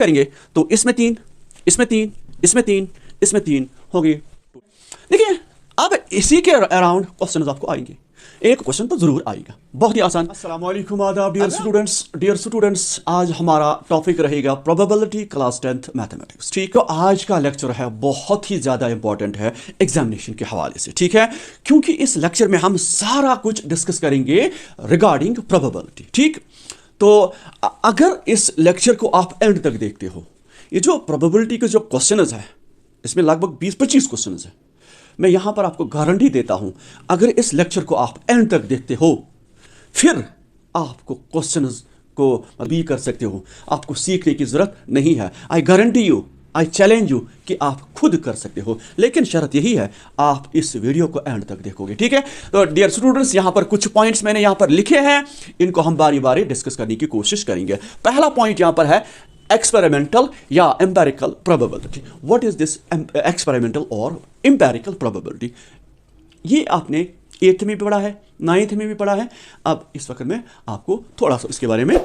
करेंगे तो इसमें 3, इसमें 3, इसमें 3, इसमें 3 होगी। देखिए अब इसी के अराउंड क्वेश्चन आपको आएंगे, एक क्वेश्चन तो जरूर आएगा, बहुत ही आसान। अस्सलाम वालेकुम, आदाब डियर स्टूडेंट्स, आज हमारा टॉपिक रहेगा प्रोबेबिलिटी क्लास 10th मैथमेटिक्स। ठीक, तो आज का लेक्चर है बहुत ही ज़्यादा इंपॉर्टेंट है एग्जामिनेशन के हवाले से, ठीक है, क्योंकि इस लेक्चर में हम सारा कुछ डिस्कस करेंगे रिगार्डिंग प्रोबेबिलिटी। ठीक, तो अगर इस लेक्चर को आप एंड तक देखते हो, ये जो प्रोबेबिलिटी के जो क्वेश्चन है इसमें लगभग 20-25 क्वेश्चन है। मैं यहां पर आपको गारंटी देता हूं, अगर इस लेक्चर को आप एंड तक देखते हो फिर आपको क्वेश्चंस को भी कर सकते हो, आपको सीखने की जरूरत नहीं है। I guarantee you, I challenge you कि आप खुद कर सकते हो, लेकिन शर्त यही है आप इस वीडियो को एंड तक देखोगे। ठीक है, तो डियर स्टूडेंट्स, यहां पर कुछ पॉइंट्स मैंने यहां पर लिखे हैं, इनको हम बारी बारी डिस्कस करने की कोशिश करेंगे। पहला पॉइंट यहां पर है एक्सपेरिमेंटल या empirical probability. What is this experimental और एम्पेरिकल प्रोबेबिलिटी? ये आपने 8th में भी पढ़ा है, 9th में भी पढ़ा है। अब इस वक्त मैं आपको थोड़ा सा इसके बारे में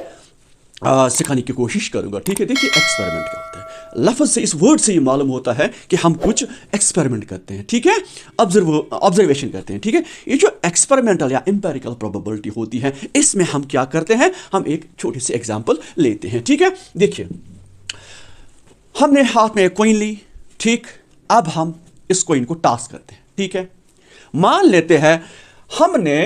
सिखाने की कोशिश करूंगा। ठीक है, देखिए एक्सपेरिमेंट क्या होता है। लफ्ज़ से, इस वर्ड से ये मालूम होता है कि हम कुछ एक्सपेरिमेंट करते हैं। ठीक है, ऑब्जर्वेशन करते हैं। ठीक है, ये जो एक्सपेरिमेंटल या एम्पेरिकल प्रोबेबिलिटी होती है, इसमें हम क्या करते हैं, हम एक छोटी सी एग्जांपल लेते हैं। ठीक है, देखिए हमने हाथ में एक कॉइन ली। ठीक, अब हम इस कॉइन को टॉस करते हैं। ठीक है, मान लेते हैं हमने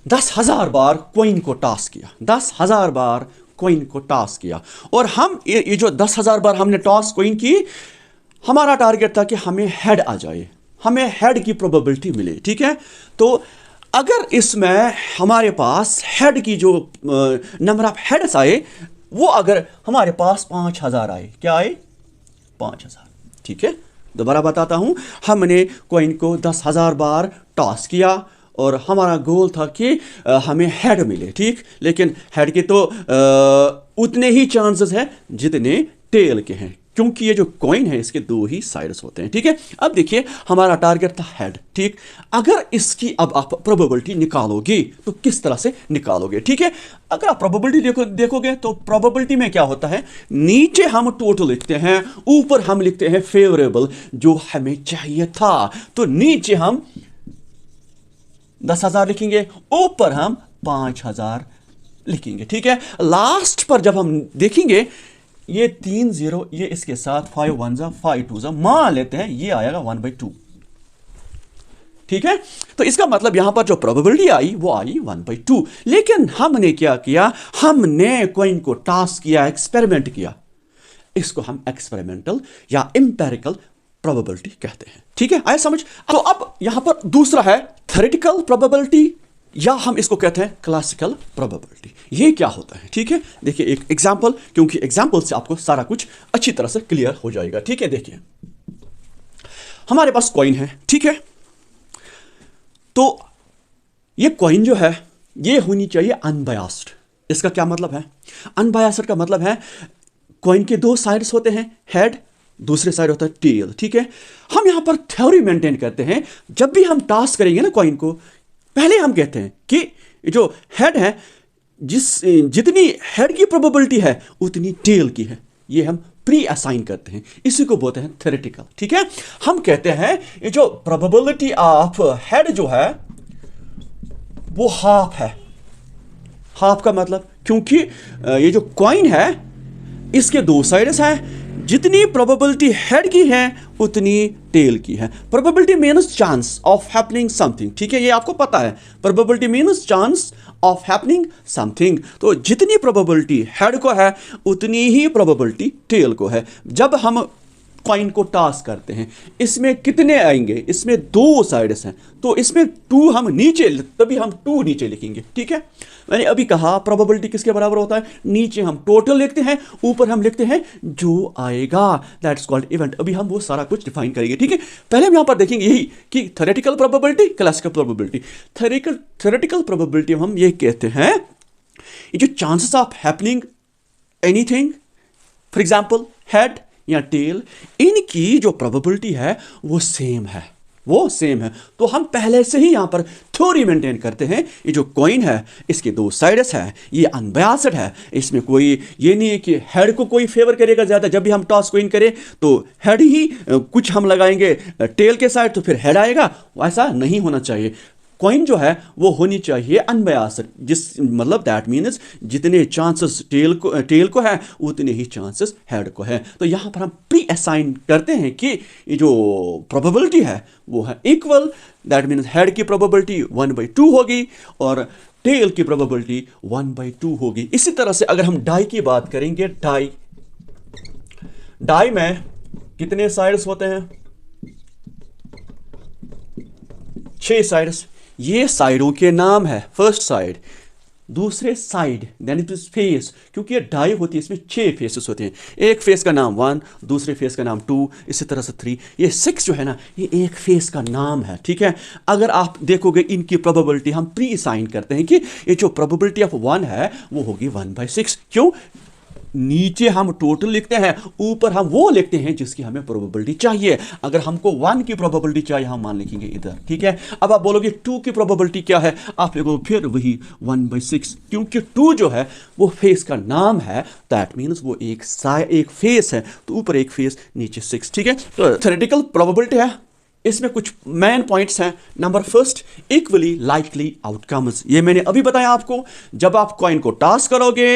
10,000 बार कॉइन को टॉस किया, 10,000 बार कॉइन को टॉस किया, और हम ये जो 10,000 बार हमने टॉस कॉइन की, हमारा टारगेट था कि हमें हेड आ जाए, हमें हेड की प्रोबेबिलिटी मिले। ठीक है, तो अगर इसमें हमारे पास हेड की जो नंबर ऑफ हेड्स आए, वो अगर हमारे पास 5,000 आए, क्या आए? 5,000। ठीक है, दोबारा बताता हूं, हमने कॉइन को 10,000 बार टॉस किया और हमारा गोल था कि हमें हेड मिले। ठीक, लेकिन हेड के तो उतने ही चांसेस हैं जितने टेल के हैं, क्योंकि ये जो कॉइन है इसके 2 ही साइड्स होते हैं। ठीक है, अब देखिए हमारा टारगेट था हेड। ठीक, अगर इसकी अब आप प्रोबेबिलिटी निकालोगे तो किस तरह से निकालोगे? ठीक है, अगर आप प्रोबेबिलिटी देखोगे तो प्रोबेबिलिटी में क्या होता है, नीचे हम टोटल लिखते हैं, ऊपर हम लिखते हैं फेवरेबल जो हमें चाहिए था। तो नीचे हम 10,000 लिखेंगे, ऊपर हम 5,000 लिखेंगे। ठीक है, लास्ट पर जब हम देखेंगे ये 3 0, ये इसके साथ 5 1 5 2 मान लेते हैं, ये आएगा 1/2। ठीक है, तो इसका मतलब यहां पर जो प्रोबेबिलिटी आई वो आई 1/2। लेकिन हमने क्या किया, हमने कॉइन को टॉस किया, एक्सपेरिमेंट किया। इसको हम एक्सपेरिमेंटल या एम्पेरिकल प्रोबेबिलिटी कहते हैं। ठीक है, आया समझ? तो अब यहां पर दूसरा है थ्योरेटिकल प्रोबेबिलिटी, या हम इसको कहते हैं क्लासिकल प्रोबेबिलिटी। ये क्या होता है? ठीक है, देखिए एक एग्जांपल, क्योंकि एग्जांपल से आपको सारा कुछ अच्छी तरह से क्लियर हो जाएगा। ठीक है, देखिए हमारे पास कॉइन है। ठीक है, तो ये कॉइन जो है ये होनी चाहिए अनबायस्ड। इसका क्या मतलब है? अनबायस्ड का मतलब है कॉइन के 2 साइड्स होते हैं, हेड, दूसरे साइड होता है टेल। ठीक है, हम यहां पर थ्योरी मेंटेन करते हैं, जब भी हम टॉस करेंगे ना कॉइन को, पहले हम कहते हैं कि जो हेड है, जितनी हेड की प्रोबेबिलिटी है उतनी टेल की है। ये हम प्री असाइन करते हैं, इसी को बोलते हैं थ्योरेटिकल। ठीक है, हम कहते हैं ये जो प्रोबेबिलिटी ऑफ हेड जो है वो हाफ है। हाफ का मतलब, क्योंकि ये जो कॉइन है इसके 2 साइड्स हैं, जितनी प्रोबेबिलिटी हेड की है उतनी टेल की है। Probability means chance of happening something. ठीक है, ये आपको पता है, probability means chance of happening something. तो जितनी प्रोबेबिलिटी हेड को है उतनी ही प्रोबेबिलिटी टेल को है। जब हम कॉइन को टॉस करते हैं, इसमें कितने आएंगे? इसमें 2 साइड्स हैं, तो इसमें 2 हम नीचे, तभी हम 2 नीचे लिखेंगे। ठीक है, मैंने अभी कहा प्रोबेबिलिटी किसके बराबर होता है, नीचे हम टोटल लिखते हैं, ऊपर हम लिखते हैं जो आएगा, दैट्स कॉल्ड इवेंट। अभी हम वो सारा कुछ डिफाइन करेंगे। ठीक है, पहले हम यहां पर देखेंगे यही कि theoretical probability, classical probability. Theoretical probability हम ये कहते हैं, ये जो chances of happening anything, for example head या टेल, इनकी जो प्रोबेबिलिटी है वो सेम है। वो सेम है। तो हम पहले से ही यहाँ पर थ्योरी मेंटेन करते हैं, ये जो कॉइन है इसके दो साइड्स है, ये अनबायस्ड है, इसमें कोई ये नहीं है कि हेड को कोई फेवर करेगा ज़्यादा। जब भी हम टॉस कॉइन करें तो हेड ही कुछ हम लगाएंगे टेल के साइड तो फिर हेड आएगा, ऐसा नहीं होना चाहिए। कॉइन जो है वो होनी चाहिए अनबायस्ड, जिस मतलब दैट मीन्स जितने चांसेस टेल को है उतने ही चांसेस हेड को है। तो यहाँ पर हम प्री असाइन करते हैं कि ये जो प्रोबेबिलिटी है वो है इक्वल, दैट मीन्स हेड की प्रोबेबिलिटी 1/2 होगी और टेल की प्रोबेबिलिटी 1/2 होगी। इसी तरह से अगर हम डाई की बात करेंगे, डाई में कितने साइड्स होते हैं? 6 साइड्स। ये साइडों के नाम है, फर्स्ट साइड, दूसरे साइड यानी फेस, क्योंकि ये डाई होती है इसमें 6 फेसेस होते हैं। एक फेस का नाम 1, दूसरे फेस का नाम 2, इसी तरह से 3, ये 6 जो है ना ये एक फेस का नाम है, ठीक है। अगर आप देखोगे इनकी प्रोबेबिलिटी हम प्री साइन करते हैं कि ये जो प्रोबेबिलिटी ऑफ 1 है वो होगी 1/6। क्यों? नीचे हम टोटल लिखते हैं, ऊपर हम वो लिखते हैं जिसकी हमें प्रोबेबिलिटी चाहिए। अगर हमको 1 की प्रोबेबिलिटी चाहिए हम मान लिखेंगे इधर, ठीक है। अब आप बोलोगे 2 की प्रोबेबिलिटी क्या है, आप लिखोगे फिर वही 1/6, क्योंकि 2 जो है वो फेस का नाम है, दैट मीन्स वो एक फेस है, तो ऊपर एक फेस नीचे 6, ठीक है। तो थ्योरेटिकल प्रोबेबिलिटी है, इसमें कुछ मेन पॉइंट्स हैं। Number first, equally likely outcomes. ये मैंने अभी बताया आपको, जब आप कॉइन को टॉस करोगे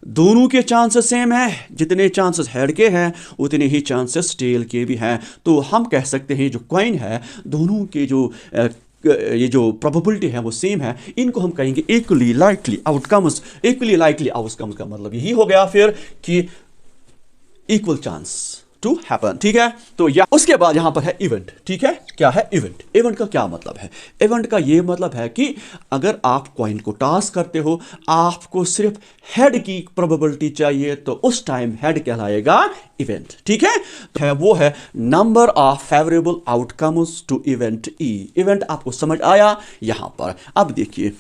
दोनों के चांसेस सेम है, जितने चांसेस हेड के हैं उतने ही चांसेस टेल के भी हैं। तो हम कह सकते हैं जो कॉइन है दोनों के जो ये जो प्रोबेबिलिटी है वो सेम है, इनको हम कहेंगे equally likely outcomes. Equally likely outcomes का मतलब यही हो गया फिर कि इक्वल चांस टू हैपन, ठीक है। तो या उसके बाद यहां पर है इवेंट, ठीक है। क्या है इवेंट? इवेंट का क्या मतलब है? इवेंट का ये मतलब है कि अगर आप कॉइन को टॉस करते हो, आपको सिर्फ हेड की प्रोबेबिलिटी चाहिए, तो उस टाइम हेड कहलाएगा इवेंट, ठीक है। तो वो है number of favourable outcomes to event E. Event आपको समझ आया यहां पर। अब देखिए,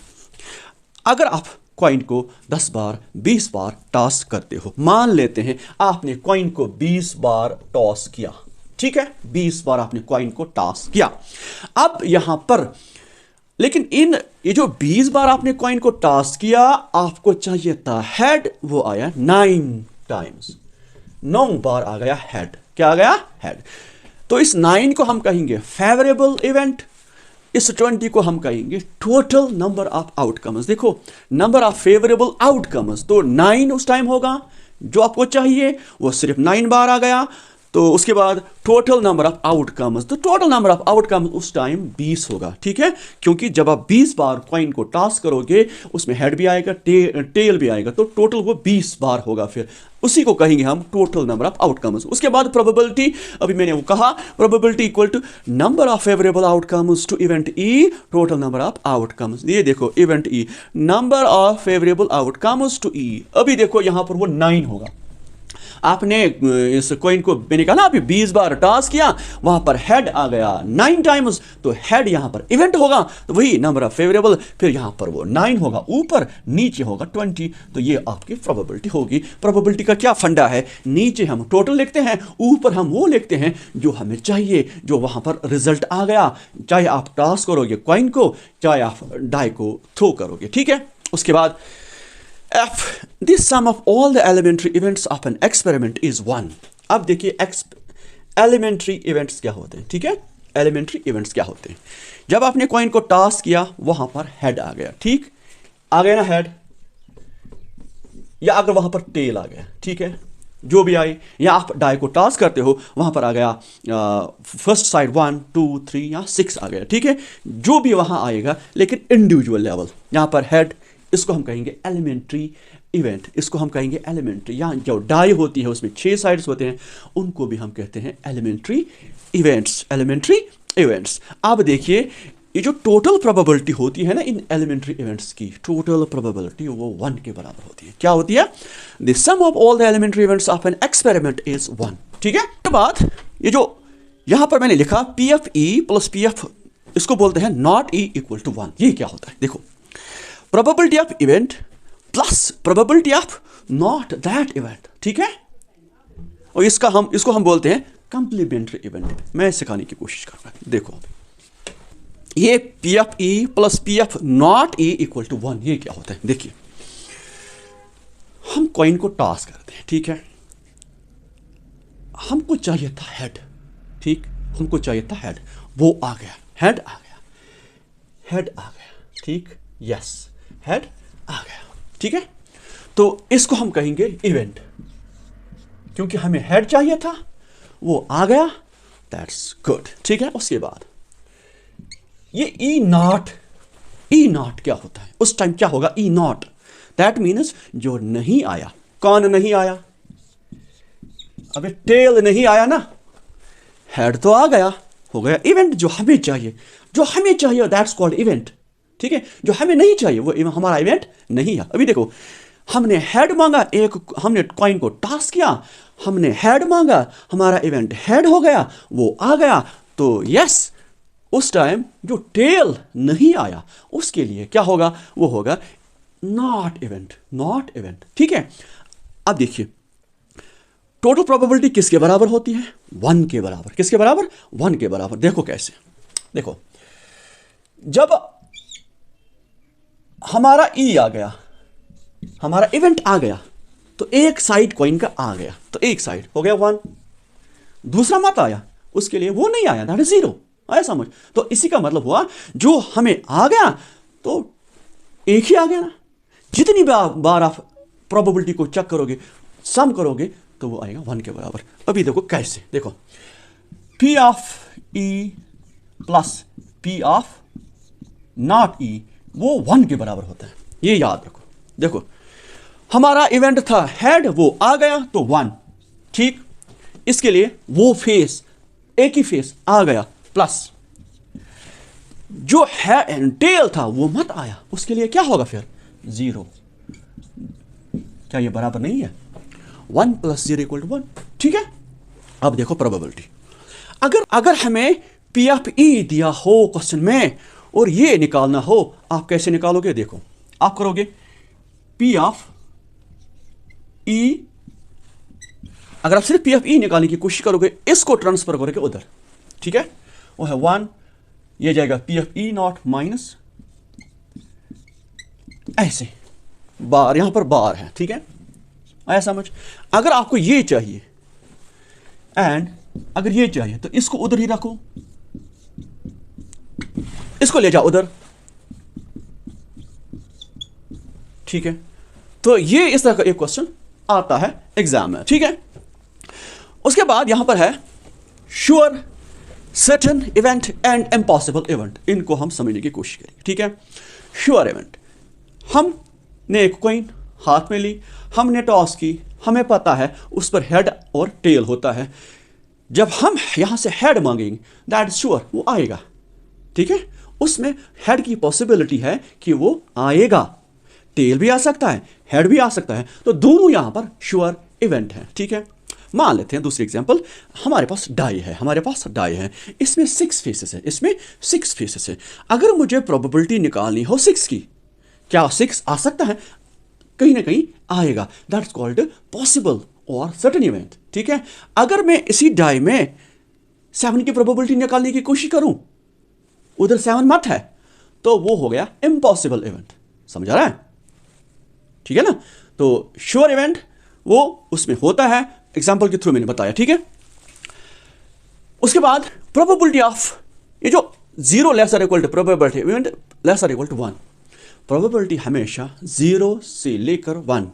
अगर आप कॉइन को 10 बार 20 बार टॉस करते हो, मान लेते हैं आपने कॉइन को 20 बार टॉस किया, ठीक है, 20 बार आपने कॉइन को टॉस किया। अब यहां पर लेकिन ये जो 20 बार आपने कॉइन को टॉस किया, आपको चाहिए था हेड, वो आया 9 टाइम्स, 9 बार आ गया हेड। क्या आ गया? हेड। तो इस 9 को हम कहेंगे फेवरेबल इवेंट, इस 20 को हम कहेंगे टोटल नंबर ऑफ आउटकम्स। देखो, नंबर ऑफ फेवरेबल आउटकम्स, तो 9 उस टाइम होगा जो आपको चाहिए, वो सिर्फ 9 बार आ गया। तो उसके बाद टोटल नंबर ऑफ आउटकम्स, तो टोटल नंबर ऑफ आउटकम्स उस टाइम 20 होगा, ठीक है। क्योंकि जब आप 20 बार कॉइन को टॉस करोगे उसमें हेड भी आएगा, टेल भी आएगा, तो टोटल वो 20 बार होगा, फिर उसी को कहेंगे हम टोटल नंबर ऑफ आउटकम्स। उसके बाद प्रोबेबिलिटी, अभी मैंने वो कहा, probability equal to number of favourable outcomes to event E, total number of outcomes. ये देखो event E, number of favourable outcomes to E. अभी देखो यहां पर वो 9 होगा। आपने इस कॉइन को, मैंने कहा ना, अभी 20 बार टॉस किया, वहां पर हेड आ गया 9 टाइम्स, तो हेड यहां पर इवेंट होगा, तो वही नंबर ऑफ फेवरेबल, फिर यहां पर वो 9 होगा, ऊपर नीचे होगा 20। तो ये आपकी प्रोबेबिलिटी होगी। प्रोबेबिलिटी का क्या फंडा है? नीचे हम टोटल लिखते हैं, ऊपर हम वो लिखते हैं जो हमें चाहिए, जो वहां पर रिजल्ट आ गया, चाहे आप टॉस करोगे कॉइन को, चाहे आप डाई को थ्रो करोगे, ठीक है। उसके बाद F, the sum of all the elementary events of an experiment is 1. अब देखिए elementary events क्या होते हैं, ठीक है। elementary events क्या होते हैं? जब आपने कॉइन को टॉस किया वहां पर हेड आ गया, ठीक, आ गया ना हेड, या अगर वहां पर टेल आ गया, ठीक है, जो भी आई, या आप डाई को टॉस करते हो वहां पर आ गया फर्स्ट साइड 1 2 3 या 6 आ गया, ठीक है, जो भी वहां आएगा, लेकिन इंडिविजुअल लेवल, यहां पर हेड, इसको हम कहेंगे एलिमेंट्री इवेंट, इसको हम कहेंगे एलिमेंट्री। यहाँ जो डाई होती है उसमें 6 साइड्स होते हैं, उनको भी हम कहते हैं एलिमेंट्री इवेंट्स, एलिमेंट्री इवेंट्स। अब देखिए, ये जो टोटल प्रोबेबिलिटी होती है ना इन एलिमेंट्री इवेंट्स की, टोटल प्रोबेबिलिटी वो 1 के बराबर होती है। क्या होती है? The sum of all the elementary events of an experiment is 1, ठीक है। उसके बाद ये जो यहां पर मैंने लिखा PFE प्लस PF, इसको बोलते हैं नॉट E इक्वल टू 1। ये क्या होता है? देखो, probability of event plus probability of not that event, ठीक है। और इसको हम बोलते हैं कंप्लीमेंट्री इवेंट। मैं सिखाने की कोशिश करूंगा, देखो ये P of E plus P of not E equal to 1, ये क्या होता है? देखिए, हम कॉइन को टॉस करते हैं, ठीक है, हमको चाहिए था हेड, ठीक, हमको चाहिए था हेड, वो आ गया, हेड आ गया, हेड आ गया, ठीक, यस, हेड आ गया, ठीक है। तो इसको हम कहेंगे इवेंट, क्योंकि हमें हेड चाहिए था, वो आ गया, दैट्स गुड, ठीक है। उसके बाद ये ई नॉट क्या होता है? उस टाइम क्या होगा? ई नॉट, दैट मीन्स जो नहीं आया। कौन नहीं आया? अबे टेल नहीं आया ना, हेड तो आ गया, हो गया इवेंट। जो हमें चाहिए दैट्स कॉल्ड इवेंट, ठीक है। जो हमें नहीं चाहिए वो हमारा इवेंट नहीं है। अभी देखो, हमने हेड मांगा, हमने कॉइन को टॉस किया, हमने हेड मांगा, हमारा इवेंट हेड हो गया, वो आ गया, तो यस, उस टाइम जो टेल नहीं आया उसके लिए क्या होगा? वो होगा नॉट इवेंट, ठीक है। अब देखिए, टोटल प्रोबेबिलिटी किसके बराबर होती है? 1 के बराबर। किसके बराबर? 1 के बराबर। देखो कैसे, देखो, जब हमारा ई आ गया, हमारा इवेंट आ गया, तो एक साइड कॉइन का आ गया, तो एक साइड हो गया 1, दूसरा मत आया, उसके लिए वो नहीं आया, दैट इज 0। आया समझ? तो इसी का मतलब हुआ, जो हमें आ गया तो एक ही आ गया ना। जितनी बार आप प्रोबेबिलिटी को चेक करोगे, सम करोगे, तो वो आएगा 1 के बराबर। अभी देखो कैसे, देखो, P of E plus P of not E वो 1 के बराबर होता है, ये याद रखो। देखो, हमारा इवेंट था हेड, वो आ गया तो 1, ठीक, इसके लिए वो फेस, एक ही फेस आ गया, प्लस जो है टेल था वो मत आया, उसके लिए क्या होगा फिर? 0। क्या ये बराबर नहीं है? 1 + 0 = 1, ठीक है। अब देखो प्रोबेबिलिटी, अगर हमें पी एफ ई दिया हो क्वेश्चन में और ये निकालना हो, आप कैसे निकालोगे? देखो, आप करोगे पी ऑफ ई, अगर आप सिर्फ पी एफ ई निकालने की कोशिश करोगे, इसको ट्रांसफर करोगे उधर, ठीक है, वो है 1, ये जाएगा P of E not minus, ऐसे बार, यहां पर बार है, ठीक है, आया समझ? अगर आपको ये चाहिए एंड अगर ये चाहिए तो इसको उधर ही रखो, इसको ले जाओ उधर, ठीक है। तो ये इस तरह का एक क्वेश्चन आता है एग्जाम में, ठीक है। उसके बाद यहां पर है sure, certain event and impossible event, इनको हम समझने की कोशिश करेंगे, ठीक है। श्योर इवेंट, हमने एक कॉइन हाथ में ली, हमने टॉस की, हमें पता है उस पर हेड और टेल होता है, जब हम यहां से हेड मांगेंगे दैट इज श्योर, वो आएगा, ठीक है। उसमें हेड की पॉसिबिलिटी है कि वो आएगा, टेल भी आ सकता है, हेड भी आ सकता है, तो दोनों यहां पर श्योर इवेंट है, ठीक है। मान लेते हैं दूसरी एग्जांपल, हमारे पास डाई है, इसमें 6 फेसेस है, अगर मुझे प्रोबेबिलिटी निकालनी हो 6 की, क्या 6 आ सकता है? कहीं ना कहीं आएगा, दैट्स कॉल्ड पॉसिबल और सर्टेन इवेंट, ठीक है। अगर मैं इसी डाई में 7 की प्रोबेबिलिटी निकालने की कोशिश करूं, उधर 7 मत है, तो वो हो गया इम्पॉसिबल इवेंट, समझ आ रहा है? ठीक है ना। तो श्योर इवेंट वो उसमें होता है, एग्जांपल के थ्रू मैंने बताया, ठीक है। उसके बाद प्रोबेबिलिटी ऑफ, ये जो 0 lesser equal to probability event lesser equal to 1, probability हमेशा 0 से लेकर 1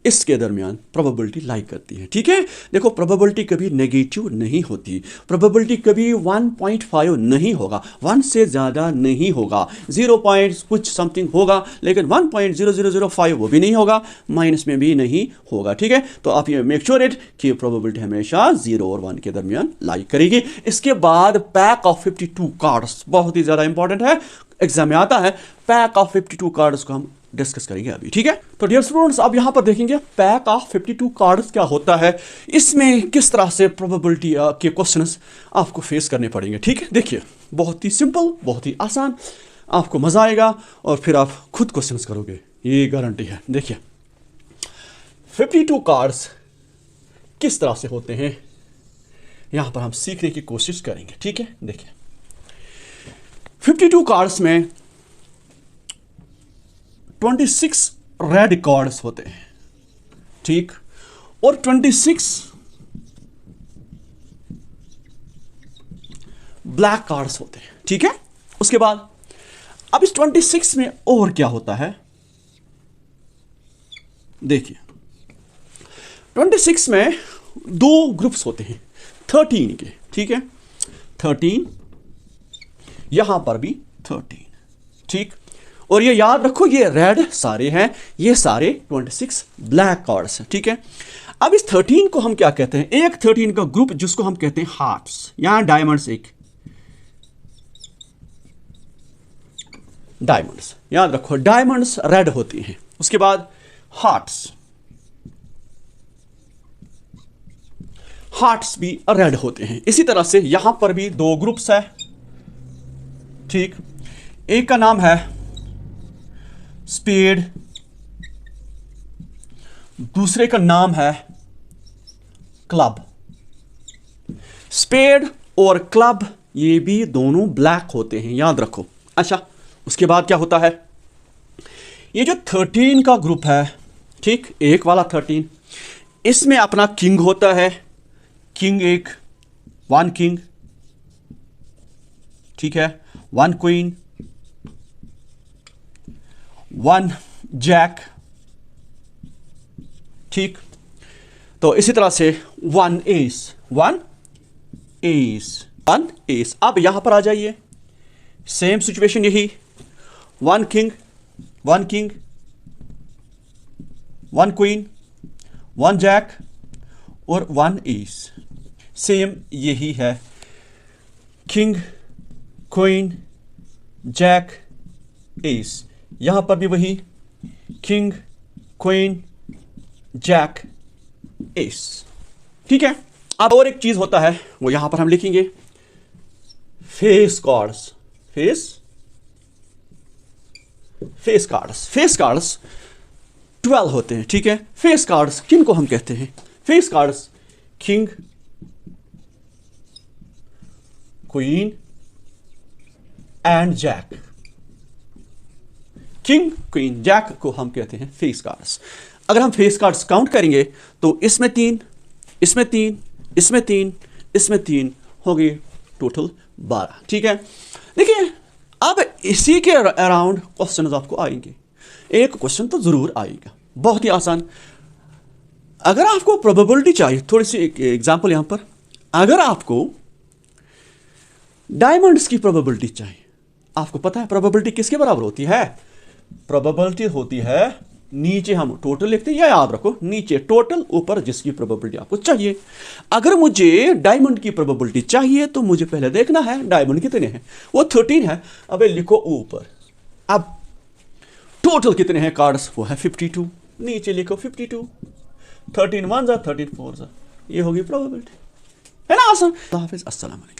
इसके दरमियान प्रोबेबिलिटी लाई करती है, ठीक है। देखो, प्रोबेबिलिटी कभी नेगेटिव नहीं होती, प्रोबेबिलिटी कभी 1.5 नहीं होगा, 1 से ज़्यादा नहीं होगा, 0 पॉइंट कुछ समथिंग होगा, लेकिन 1.0005 वो भी नहीं होगा, माइनस में भी नहीं होगा, ठीक है। तो आप ये मेक श्योर इट कि प्रोबेबिलिटी हमेशा 0 और 1 के दरमियान लाई करेगी। इसके बाद पैक ऑफ 52 कार्ड्स बहुत ही ज़्यादा इंपॉर्टेंट है, एग्जाम में आता है। पैक ऑफ 52 कार्ड्स को हम डिस्कस करेंगे अभी, ठीक है। तो डियर स्टूडेंट्स, अब यहां पर देखेंगे पैक ऑफ 52 कार्ड्स क्या होता है, इसमें किस तरह से प्रोबेबिलिटी के क्वेश्चंस आपको फेस करने पड़ेंगे, ठीक है। देखिए, बहुत ही सिंपल, बहुत ही आसान, आपको मजा आएगा और फिर आप खुद क्वेश्चंस करोगे, ये गारंटी है। देखिए, 52 कार्ड्स किस तरह से होते हैं, यहां पर हम सीखने की कोशिश करेंगे, ठीक है। देखिए, 52 कार्ड्स में 26 रेड कार्ड्स होते हैं, ठीक, और 26 ब्लैक कार्ड्स होते हैं, ठीक है। उसके बाद अब इस 26 में और क्या होता है, देखिए 26 में दो ग्रुप्स होते हैं 13 के, ठीक है, 13, यहां पर भी 13, ठीक। और ये याद रखो ये रेड सारे हैं, ये सारे 26 ब्लैक कार्ड्स हैं, ठीक है। अब इस 13 को हम क्या कहते हैं, एक 13 का ग्रुप जिसको हम कहते हैं हार्ट्स, यहां डायमंड्स, एक डायमंड्स, याद रखो डायमंड्स रेड होती हैं। उसके बाद हार्ट्स, हार्ट्स भी रेड होते हैं। इसी तरह से यहां पर भी दो ग्रुप्स है, ठीक, एक का नाम है स्पेड, दूसरे का नाम है क्लब। स्पेड और क्लब ये भी दोनों ब्लैक होते हैं, याद रखो। अच्छा, उसके बाद क्या होता है, ये जो 13 का ग्रुप है, ठीक, एक वाला 13, इसमें अपना किंग होता है, किंग एक, वन किंग, ठीक है, वन क्वीन, वन जैक, ठीक। तो इसी तरह से one ace, one ace, one ace. अब यहां पर आ जाइए, सेम सिचुएशन यही, one king, one king, one queen, one jack और वन एस, सेम यही है, किंग, क्वीन, जैक, एस। यहां पर भी वही, किंग, क्वीन, जैक, एस, ठीक है। अब और एक चीज होता है, वो यहां पर हम लिखेंगे फेस कार्ड्स, फेस कार्ड्स 12 होते हैं, ठीक है। फेस कार्ड्स किन को हम कहते हैं, face cards king, queen and jack, king, queen, jack को हम कहते हैं फेस कार्ड्स। अगर हम फेस कार्ड्स काउंट करेंगे तो इसमें 3, इसमें 3, इसमें 3, इसमें 3 हो गए, टोटल 12, ठीक है। देखिए अब इसी के अराउंड क्वेश्चन आपको आएंगे, एक क्वेश्चन तो जरूर आएगा, बहुत ही आसान। अगर आपको प्रोबेबिलिटी चाहिए, थोड़ी सी एक एग्जांपल यहां पर, अगर आपको डायमंड्स की प्रोबेबिलिटी चाहिए, आपको पता है प्रोबेबिलिटी किसके बराबर होती है, प्रोबेबिलिटी होती है, नीचे हम टोटल लिखते हैं, या याद रखो नीचे टोटल, ऊपर जिसकी प्रोबेबिलिटी आपको चाहिए। अगर मुझे डायमंड की प्रोबेबिलिटी चाहिए तो मुझे पहले देखना है डायमंड कितने हैं, वो 13 है, अबे लिखो ऊपर। अब टोटल कितने हैं कार्ड्स, वो है 52, नीचे लिखो 52, 13 1 13 4, ये होगी प्रोबेबिलिटी, है ना आसान। हाफिज, अस्सलाम वालेकुम।